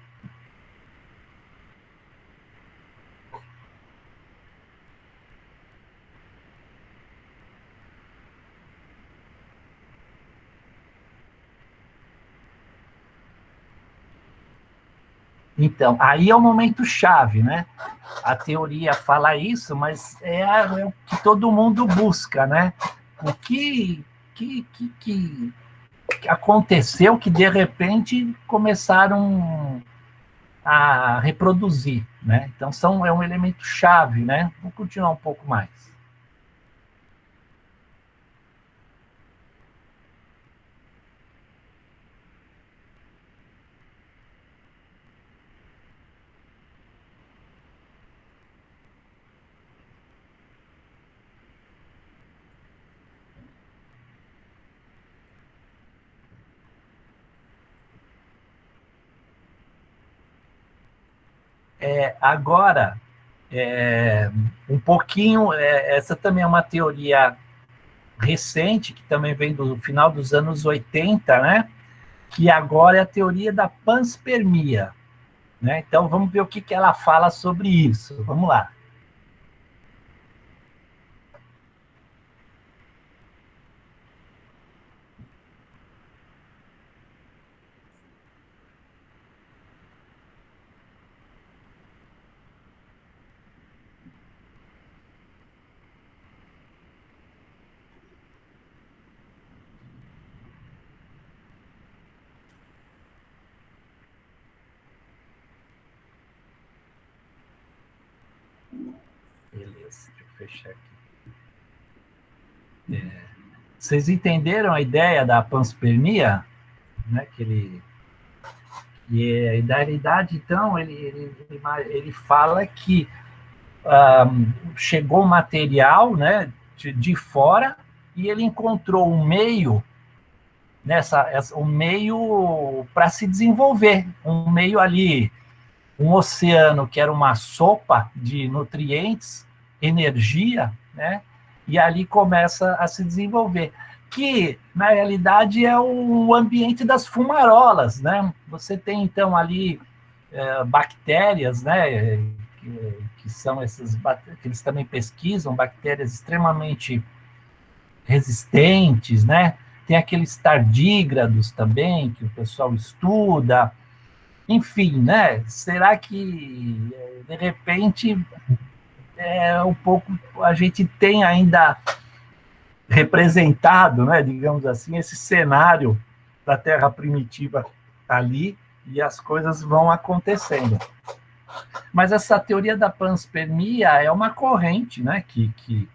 Então, aí é o momento chave, né? A teoria fala isso, mas é o que todo mundo busca, né? O que aconteceu que, de repente, começaram a reproduzir, né? Então, é um elemento chave, né? Vou continuar um pouco mais. Agora, um pouquinho, essa também é uma teoria recente, que também vem do final dos anos 80, né? Que agora é a teoria da panspermia, né? Então, vamos ver o que ela fala sobre isso. Vamos lá. Beleza, deixa eu fechar aqui. Vocês entenderam a ideia da panspermia? Né? E a idealidade, então, ele fala que chegou material, né, de fora, e ele encontrou um meio, um meio para se desenvolver, um meio ali, um oceano que era uma sopa de nutrientes, energia, né? E ali começa a se desenvolver, que na realidade é o ambiente das fumarolas, né? Você tem então ali bactérias, né? Que são essas, que eles também pesquisam, bactérias extremamente resistentes, né? Tem aqueles tardígrados também que o pessoal estuda. Enfim, né? Será que de repente um pouco a gente tem ainda representado, né, digamos assim, esse cenário da Terra primitiva ali, e as coisas vão acontecendo. Mas essa teoria da panspermia é uma corrente, né, que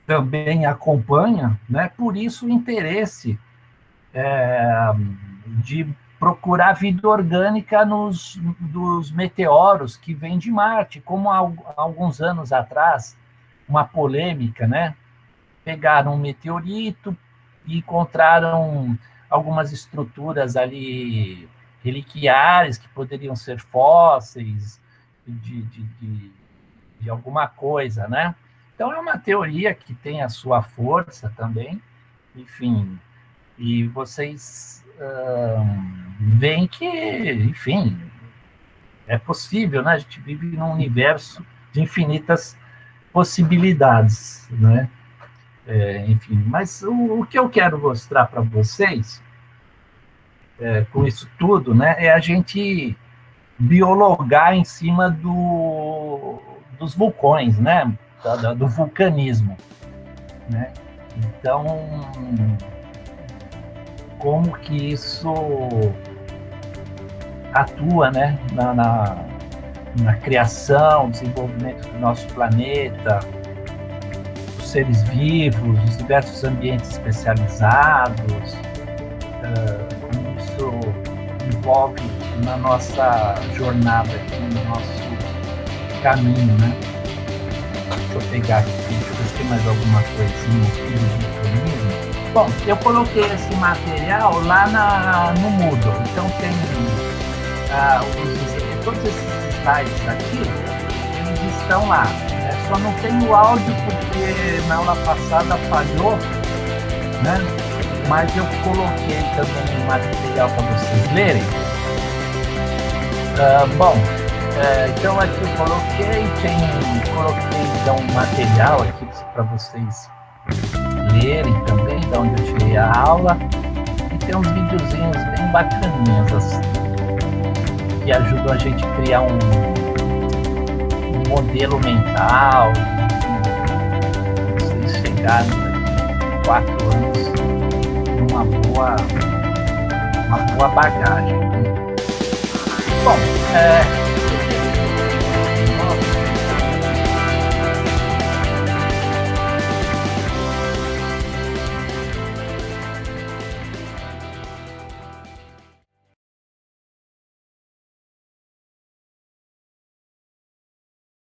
também acompanha, né, por isso o interesse de procurar vida orgânica dos meteoros que vêm de Marte, como há alguns anos atrás, uma polêmica, né? Pegaram um meteorito e encontraram algumas estruturas ali reliquiares que poderiam ser fósseis de alguma coisa, né? Então é uma teoria que tem a sua força também, enfim, e vocês veem que, enfim, é possível, né? A gente vive num universo de infinitas possibilidades, né? Enfim, mas o que eu quero mostrar para vocês, com isso tudo, né, é a gente biologar em cima dos vulcões, né? Do vulcanismo, né? Então, como que isso atua, né, na criação, desenvolvimento do nosso planeta, os seres vivos, os diversos ambientes especializados, como isso envolve na nossa jornada aqui, no nosso caminho, né? Deixa eu pegar aqui, deixa eu ver se tem mais alguma coisinha aqui do vulcanismo. Bom, eu coloquei esse material lá no Moodle, então tem todos esses slides aqui, eles estão lá, né? Só não tem o áudio porque na aula passada falhou, né? Mas eu coloquei também material para vocês lerem. Então aqui eu coloquei então material aqui para vocês lerem também, de onde eu tirei a aula, e tem uns videozinhos bem bacaninhas assim, que ajudam a gente a criar um modelo mental, vocês chegarem daqui 4 anos numa boa bagagem. Bom,